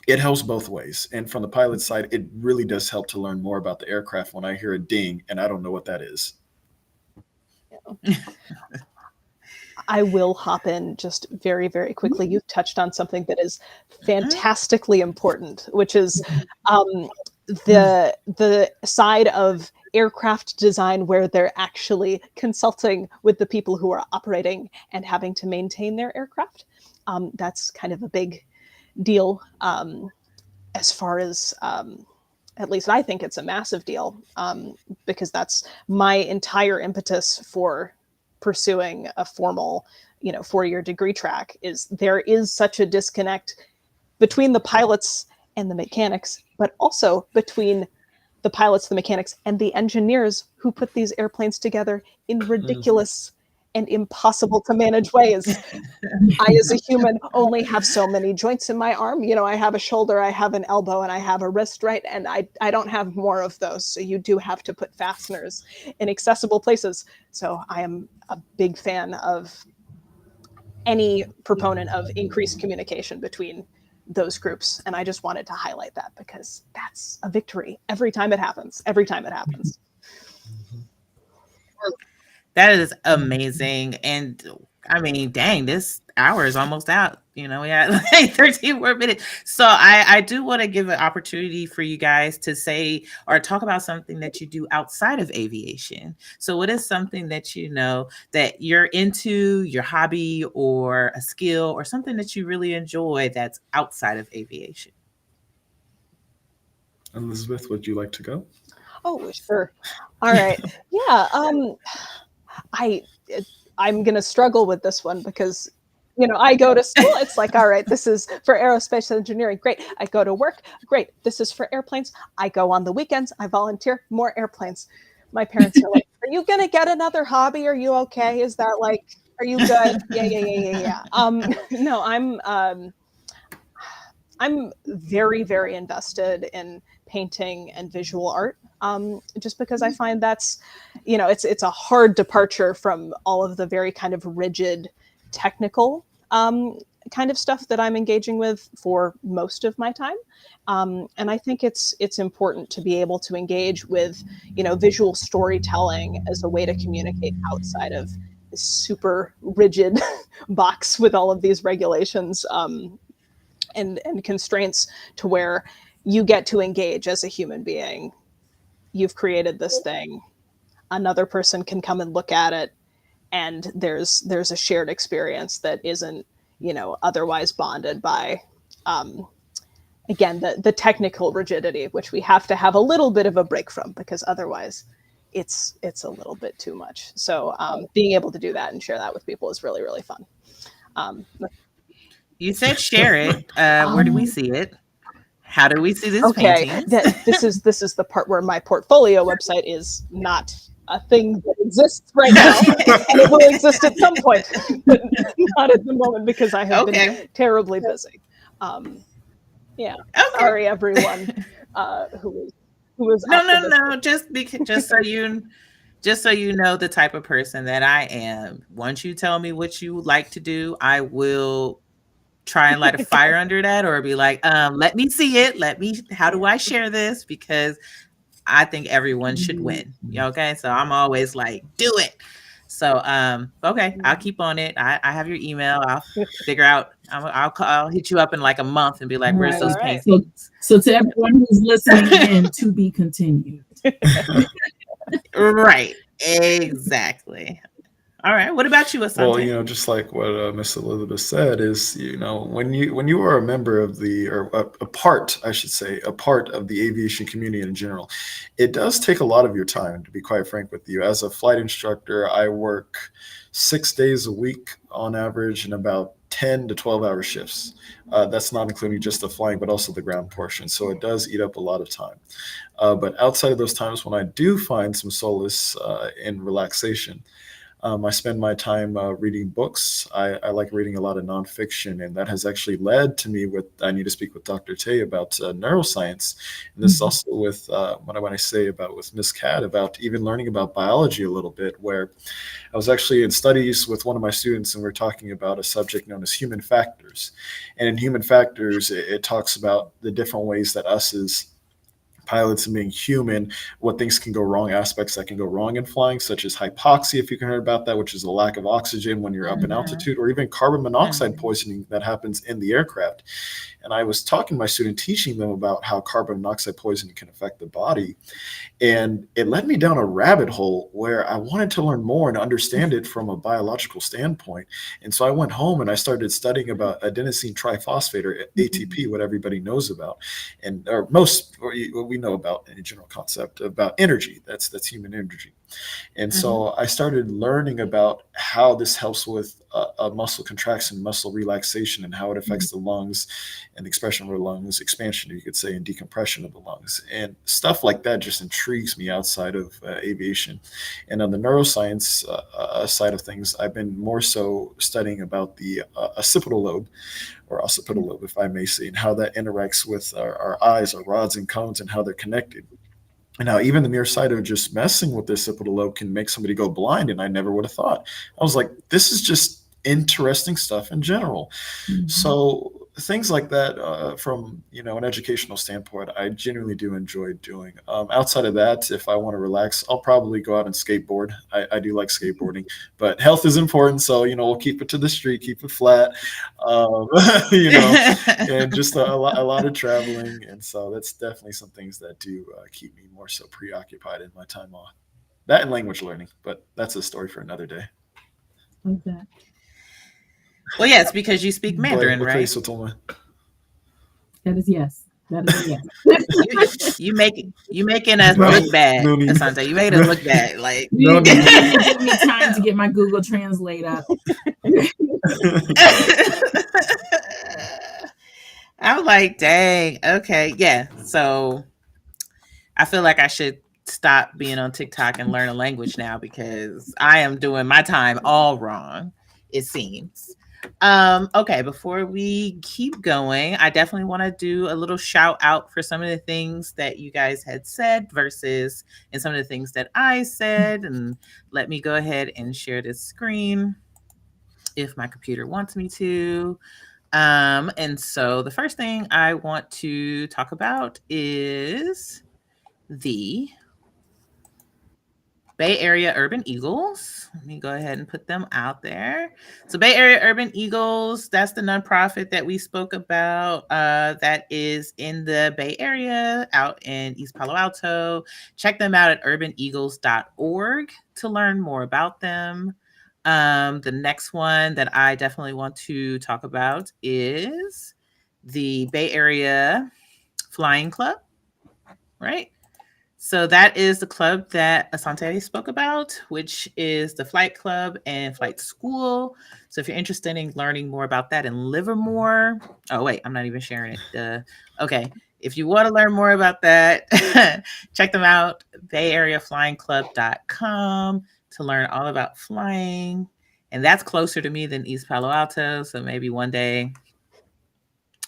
it helps both ways. And from the pilot side, it really does help to learn more about the aircraft when I hear a ding and I don't know what that is. I will hop in just very, very quickly. You've touched on something that is fantastically important, which is the side of aircraft design where they're actually consulting with the people who are operating and having to maintain their aircraft. That's kind of a big deal, as far as at least I think it's a massive deal, because that's my entire impetus for pursuing a formal 4-year degree track. Is there is such a disconnect between the pilots and the mechanics, but also between the pilots, the mechanics, and the engineers who put these airplanes together in ridiculous and impossible to manage ways. I, as a human, only have so many joints in my arm. I have a shoulder, I have an elbow, and I have a wrist, right? And I don't have more of those. So you do have to put fasteners in accessible places. So I am a big fan of any proponent of increased communication between those groups. And I just wanted to highlight that because that's a victory every time it happens. That is amazing. And I mean, dang, this hour is almost out. We had like 13 more minutes. So I do want to give an opportunity for you guys to say or talk about something that you do outside of aviation. So what is something that that you're into, your hobby or a skill or something that you really enjoy that's outside of aviation? Elizabeth, would you like to go? Oh, sure. All right. Yeah. I'm going to struggle with this one because, I go to school. It's like, all right, this is for aerospace engineering. Great. I go to work. Great. This is for airplanes. I go on the weekends. I volunteer. More airplanes. My parents are like, are you going to get another hobby? Are you okay? Is that like, are you good? Yeah. No, I'm very, very invested in painting and visual art, just because I find that's, it's a hard departure from all of the very kind of rigid technical kind of stuff that I'm engaging with for most of my time. And I think it's important to be able to engage with, visual storytelling as a way to communicate outside of this super rigid box with all of these regulations. and constraints to where you get to engage as a human being. You've created this thing, another person can come and look at it, and there's a shared experience that isn't, otherwise bonded by, um, again, the technical rigidity, which we have to have a little bit of a break from, because otherwise it's a little bit too much. So being able to do that and share that with people is really, really fun. um, You said share it. Where do we um, see it? How do we see these okay, paintings? this is the part where my portfolio website is not a thing that exists right now, and it will exist at some point, but not at the moment because I have been Okay. terribly busy. Um, yeah, Okay. sorry everyone who is No, no, optimistic. no. Just so you know the type of person that I am. Once you tell me what you would like to do, I will try and light a fire under that, or be like, let me see it. How do I share this? Because I think everyone should win. Okay. So I'm always like, do it. So, okay, I'll keep on it. I have your email. I'll figure out. I'll hit you up in like a month and be like, All "Where's right. All those right. paintings?" So to everyone who's listening in, to be continued. Right. Exactly. All right. What about you, Well, Asante? just like what Miss Elizabeth said, is when you are a member of the, or a part, I should say, a part of the aviation community in general, it does take a lot of your time. To be quite frank with you, as a flight instructor, I work 6 days a week on average, in about 10 to 12 hour shifts. That's not including just the flying, but also the ground portion. So it does eat up a lot of time. But outside of those times when I do find some solace in relaxation, I spend my time reading books. I like reading a lot of nonfiction, and that has actually led to me with. I need to speak with Dr. Tay about neuroscience, and this is Mhm. also with when I say about with Miss Cat about even learning about biology a little bit. Where I was actually in studies with one of my students, and we're talking about a subject known as human factors. And in human factors, it talks about the different ways that us as pilots and being human, what things can go wrong, aspects that can go wrong in flying, such as hypoxia, if you can hear about that, which is a lack of oxygen when you're up in Mhm. altitude, or even carbon monoxide Mhm. poisoning that happens in the aircraft. And I was talking to my student, teaching them about how carbon monoxide poisoning can affect the body, and it led me down a rabbit hole where I wanted to learn more and understand it from a biological standpoint. And so I went home and I started studying about adenosine triphosphate, or ATP, what everybody knows about, and or most what we know about in a general concept about energy. That's human energy. And Mhm. so I started learning about how this helps with a muscle contraction, muscle relaxation, and how it affects the lungs and the expression of the lungs, expansion, you could say, and decompression of the lungs. And stuff like that just intrigues me outside of aviation. And on the neuroscience side of things, I've been more so studying about the occipital lobe, or occipital lobe, if I may say, and how that interacts with our eyes, our rods and cones, and how they're connected. And now, even the mere sight of just messing with this occipital lobe can make somebody go blind, and I never would have thought. I was like, this is just interesting stuff in general. Mhm. So things like that, from an educational standpoint, I genuinely do enjoy doing. Outside of that, if I want to relax, I'll probably go out and skateboard. I do like skateboarding, but health is important, so we'll keep it to the street, keep it flat, um, you know, and just a lot of traveling, and so that's definitely some things that do keep me more so preoccupied in my time off. That and language learning, but that's a story for another day. Okay. Well, yes, because you speak Mhm. But Mandarin, what can you right? so tell me? That is yes. That is a yes. You you making us No, look bad, no need, Asante. You made us no, look bad. Like no You need. need to give me time to get my Google Translate up. I'm like, dang, okay, yeah. So I feel like I should stop being on TikTok and learn a language now, because I am doing my time all wrong, it seems. Okay, before we keep going, I definitely want to do a little shout out for some of the things that you guys had said versus and some of the things that I said. And let me go ahead and share this screen if my computer wants me to. And so the first thing I want to talk about is the Bay Area Urban Eagles. Let me go ahead and put them out there. So, Bay Area Urban Eagles, that's the nonprofit that we spoke about, that is in the Bay Area out in East Palo Alto. Check them out at urbaneagles.org to learn more about them. The next one that I definitely want to talk about is the Bay Area Flying Club, right? So that is the club that Asante spoke about, which is the Flight Club and Flight School. So if you're interested in learning more about that in Livermore, oh wait, I'm not even sharing it. Okay, if you want to learn more about that, check them out, bayareaflyingclub.com, to learn all about flying. And that's closer to me than East Palo Alto, so maybe one day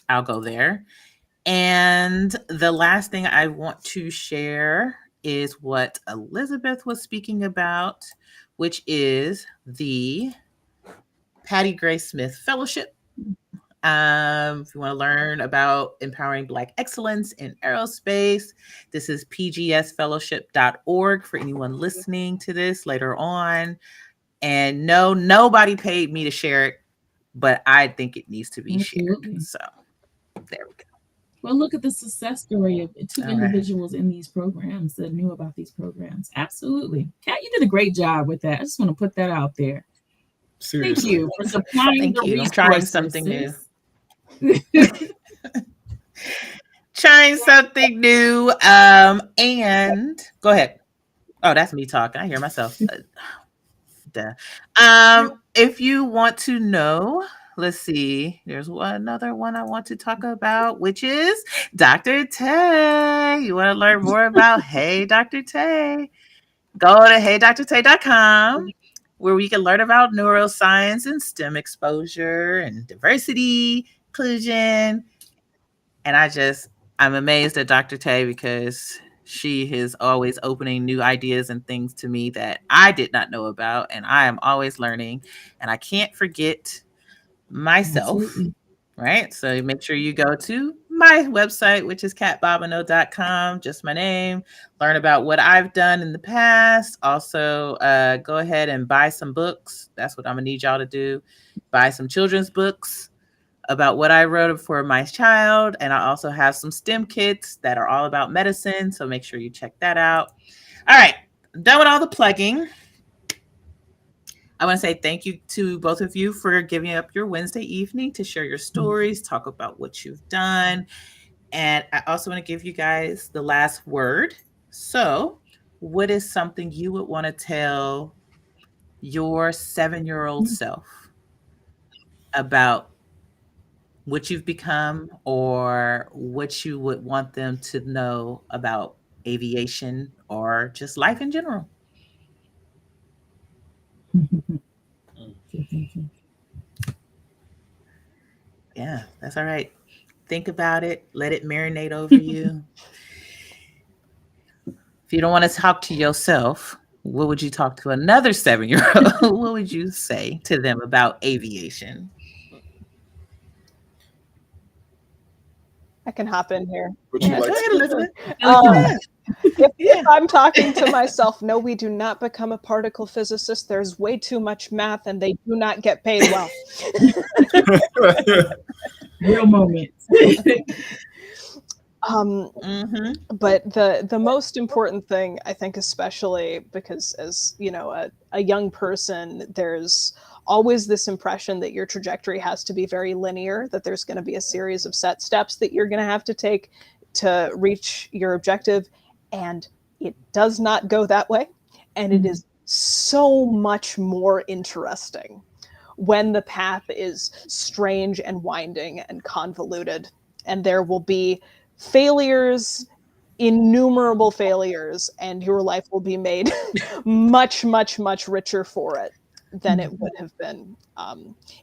I'll go there. And the last thing I want to share is what Elizabeth was speaking about, which is the Patty Grace Smith Fellowship. If you want to learn about empowering Black excellence in aerospace, this is pgsfellowship.org for anyone listening to this later on. And no, nobody paid me to share it, but I think it needs to be Absolutely. shared. So there we go. Well, look at the success story of two All right. individuals in these programs that knew about these programs. Absolutely. Kat, you did a great job with that. I just want to put that out there. Thank Seriously. you for supplying Thank the you. I'm resources. trying something new. sis. Trying something new. And go ahead. Oh, that's me talking. I hear myself. Duh. If you want to know, let's see. There's another one I want to talk about, which is Dr. Tay. You want to learn more about Hey Dr. Tay? Go to heydrtay.com, where we can learn about neuroscience and STEM exposure and diversity, inclusion. And I'm amazed at Dr. Tay because she is always opening new ideas and things to me that I did not know about. And I am always learning. And I can't forget myself, Absolutely. right? So make sure you go to my website, which is katbobino.com, just my name, learn about what I've done in the past. Also, go ahead and buy some books. That's what I'm going to need y'all to do. Buy some children's books about what I wrote for my child. And I also have some STEM kits that are all about medicine. So make sure you check that out. All right. I'm done with all the plugging. I want to say thank you to both of you for giving up your Wednesday evening to share your stories, talk about what you've done. And I also want to give you guys the last word. So, what is something you would want to tell your 7-year-old self about what you've become or what you would want them to know about aviation or just life in general? Yeah, that's all right. Think about it, let it marinate over you. If you don't want to talk to yourself, what would you talk to another 7-year-old? What would you say to them about aviation? I can hop in here. Would you Yeah, Yeah. go like ahead, to? Elizabeth. Um, Yeah, if yeah. I'm talking to myself, no, we do not become a particle physicist. There's way too much math and they do not get paid well. Real moments. Mm-hmm. But the most important thing, I think, especially because as you know, a young person, there's always this impression that your trajectory has to be very linear, that there's going to be a series of set steps that you're going to have to take to reach your objective, and it does not go that way. And it is so much more interesting when the path is strange and winding and convoluted, and there will be failures, innumerable failures, and your life will be made much, much, much richer for it than it would have been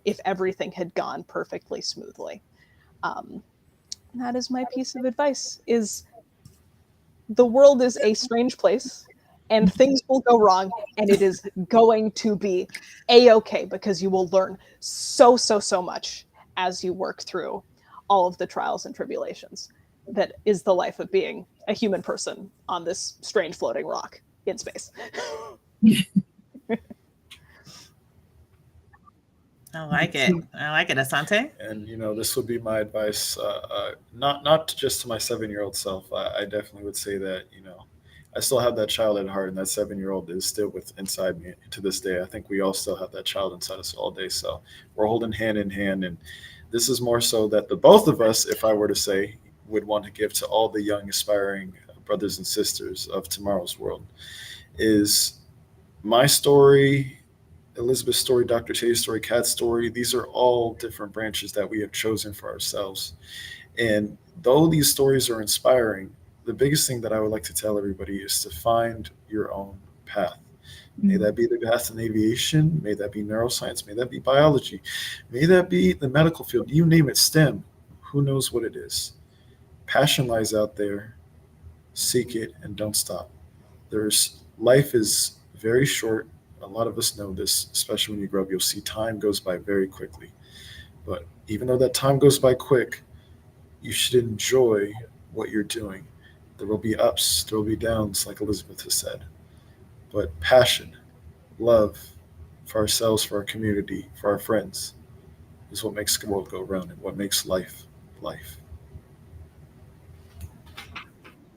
if everything had gone perfectly smoothly. That is my piece of advice: is the world is a strange place and things will go wrong, and it is going to be a-okay because you will learn so much as you work through all of the trials and tribulations that is the life of being a human person on this strange floating rock. in space. I like it. I like it, Asante. And this would be my advice, not just to my 7-year-old self. I definitely would say that I still have that child at heart, and that 7-year-old is still with inside me to this day. I think we all still have that child inside us all day. So we're holding hand in hand, and this is more so that the both of us, if I were to say, would want to give to all the young aspiring brothers and sisters of tomorrow's world is my story, Elizabeth's story, Dr. Tay's story, Kat's story. These are all different branches that we have chosen for ourselves. And though these stories are inspiring, the biggest thing that I would like to tell everybody is to find your own path. May that be the path in aviation, may that be neuroscience, may that be biology, may that be the medical field, you name it, STEM. Who knows what it is? Passion lies out there. Seek it and don't stop. There's life is very short. A lot of us know this, especially when you grow up. You'll see time goes by very quickly. But even though that time goes by quick, you should enjoy what you're doing. There will be ups, there will be downs, like Elizabeth has said. But passion, love for ourselves, for our community, for our friends, is what makes the world go round and what makes life life.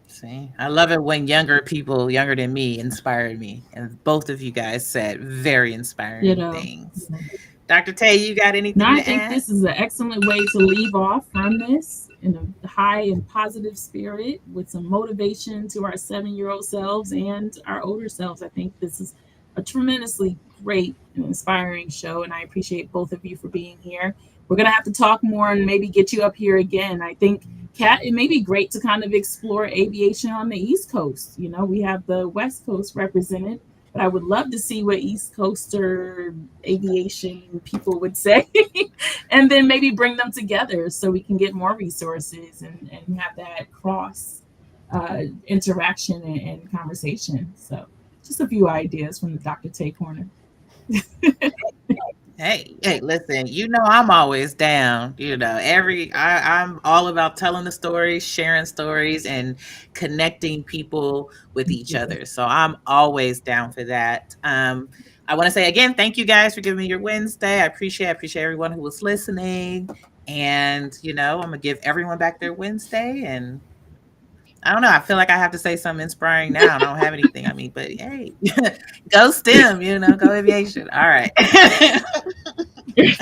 See, I love it when younger people, younger than me, inspired me. And both of you guys said very You inspiring know. things. Dr. Tay, you got Now, anything I to think add? this is an excellent way to leave off from this in a high and positive spirit with some motivation to our 7-year-old selves and our older selves. I think this is a tremendously great and inspiring show, and I appreciate both of you for being here. We're going to have to talk more and maybe get you up here again. I think, Kat, it may be great to kind of explore aviation on the East Coast. We have the West Coast represented, but I would love to see what East Coaster aviation people would say, and then maybe bring them together so we can get more resources and have that cross interaction and conversation. So, just a few ideas from the Dr. Tay Corner. Hey, listen, I'm always down. I'm all about telling the stories, sharing stories, and connecting people with Thank each you. other. So I'm always down for that. I want to say again, thank you guys for giving me your Wednesday. I appreciate everyone who was listening. And I'm gonna give everyone back their Wednesday. And I don't know. I feel like I have to say something inspiring now, and I don't have anything. I mean, but hey, go STEM. Go aviation. All right.